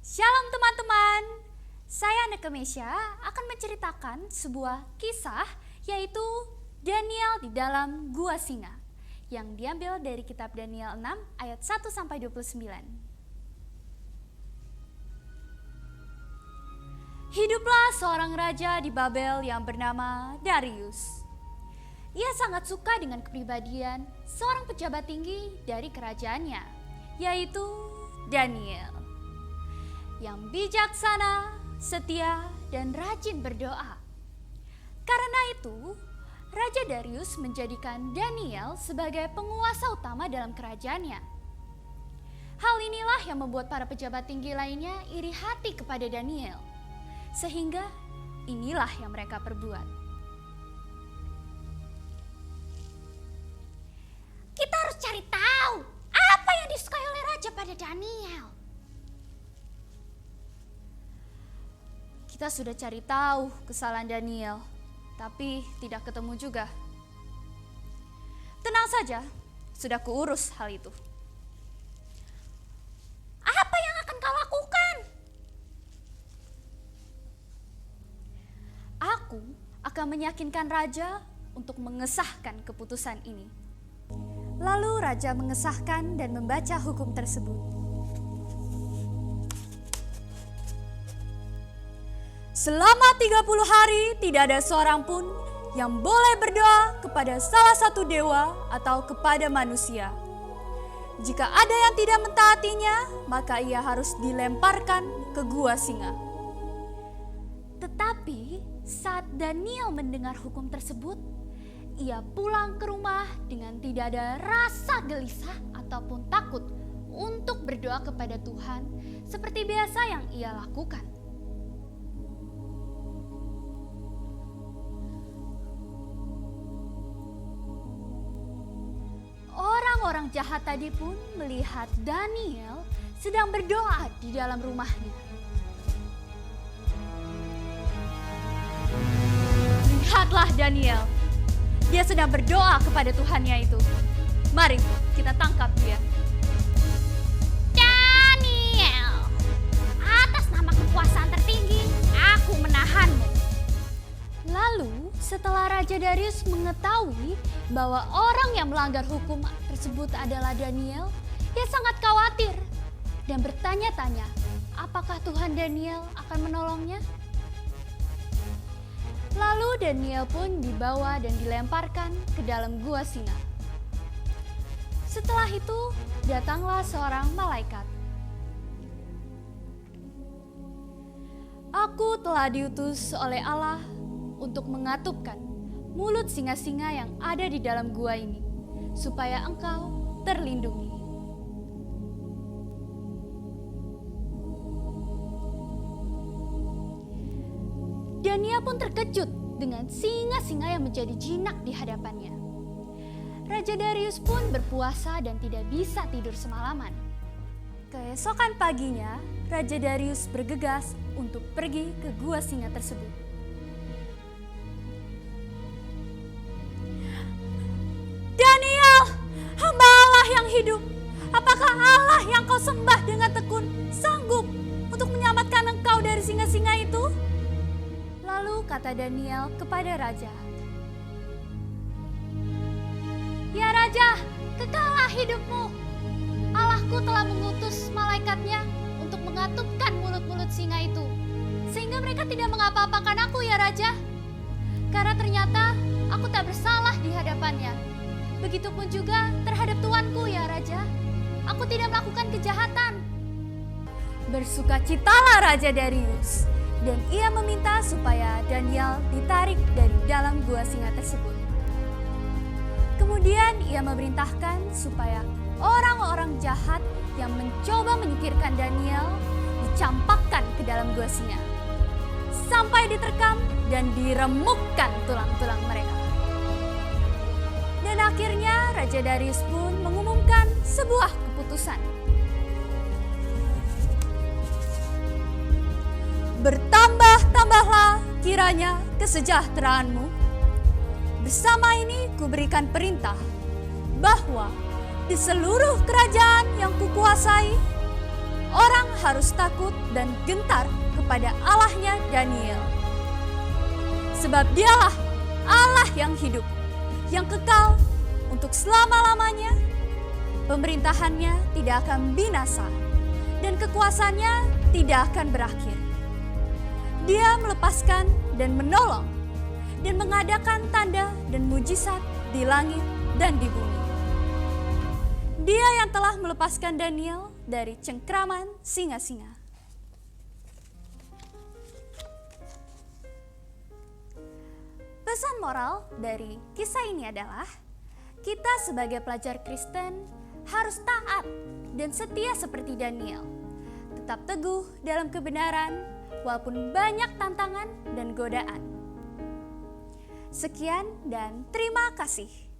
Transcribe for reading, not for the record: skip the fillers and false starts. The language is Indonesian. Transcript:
Shalom teman-teman, saya Neke Mesya akan menceritakan sebuah kisah yaitu Daniel di dalam Gua Singa yang diambil dari kitab Daniel 6 ayat 1-29. Hiduplah seorang raja di Babel yang bernama Darius. Ia sangat suka dengan kepribadian seorang pejabat tinggi dari kerajaannya, yaitu Daniel, yang bijaksana, setia, dan rajin berdoa. Karena itu, Raja Darius menjadikan Daniel sebagai penguasa utama dalam kerajaannya. Hal inilah yang membuat para pejabat tinggi lainnya iri hati kepada Daniel, sehingga inilah yang mereka perbuat. Kita harus cari tahu apa yang disukai oleh raja pada Daniel. Kita sudah cari tahu kesalahan Daniel, tapi tidak ketemu juga. Tenang saja, sudah kuurus hal itu. Apa yang akan kau lakukan? Aku akan meyakinkan raja untuk mengesahkan keputusan ini. Lalu raja mengesahkan dan membaca hukum tersebut. Selama 30 hari tidak ada seorang pun yang boleh berdoa kepada salah satu dewa atau kepada manusia. Jika ada yang tidak mentaatinya, maka ia harus dilemparkan ke gua singa. Tetapi saat Daniel mendengar hukum tersebut, ia pulang ke rumah dengan tidak ada rasa gelisah ataupun takut untuk berdoa kepada Tuhan seperti biasa yang ia lakukan. Orang-orang jahat tadi pun melihat Daniel sedang berdoa di dalam rumahnya. Lihatlah Daniel, dia sedang berdoa kepada Tuhannya itu. Mari kita tangkap dia. Daniel, atas nama kekuasaan tertinggi, aku menahanmu. Lalu setelah Raja Darius mengetahui bahwa orang yang melanggar hukum tersebut adalah Daniel, ia sangat khawatir dan bertanya-tanya apakah Tuhan Daniel akan menolongnya. Lalu Daniel pun dibawa dan dilemparkan ke dalam gua singa. Setelah itu datanglah seorang malaikat. Aku telah diutus oleh Allah untuk mengatupkan mulut singa-singa yang ada di dalam gua ini, supaya engkau terlindungi. Daniel pun terkejut dengan singa-singa yang menjadi jinak di hadapannya. Raja Darius pun berpuasa dan tidak bisa tidur semalaman. Keesokan paginya, Raja Darius bergegas untuk pergi ke gua singa tersebut. Daniel, hamba Allah yang hidup, apakah Allah yang kau sembah dengan tekun sanggup untuk menyelamatkan engkau dari singa-singa itu? Lalu kata Daniel kepada raja, "Ya raja, kekallah hidupmu. Allahku telah mengutus malaikatnya untuk mengatupkan mulut-mulut singa itu, sehingga mereka tidak mengapa-apakan aku ya raja. Karena ternyata aku tak bersalah di hadapannya. Begitupun juga terhadap tuanku ya raja. Aku tidak melakukan kejahatan." Bersukacitalah Raja Darius, dan ia meminta supaya Daniel ditarik dari dalam gua singa tersebut. Kemudian ia memerintahkan supaya orang-orang jahat yang mencoba menyingkirkan Daniel dicampakkan ke dalam gua singa, sampai diterkam dan diremukkan tulang-tulang mereka. Dan akhirnya Raja Darius pun mengumumkan sebuah keputusan. Bertambah-tambahlah kiranya kesejahteraanmu. Bersama ini kuberikan perintah bahwa di seluruh kerajaan yang kukuasai, orang harus takut dan gentar kepada Allahnya Daniel. Sebab dialah Allah yang hidup, yang kekal untuk selama-lamanya. Pemerintahannya tidak akan binasa dan kekuasaannya tidak akan berakhir. Dia melepaskan dan menolong dan mengadakan tanda dan mujizat di langit dan di bumi. Dia yang telah melepaskan Daniel dari cengkraman singa-singa. Pesan moral dari kisah ini adalah kita sebagai pelajar Kristen harus taat dan setia seperti Daniel. Tetap teguh dalam kebenaran walaupun banyak tantangan dan godaan. Sekian dan terima kasih.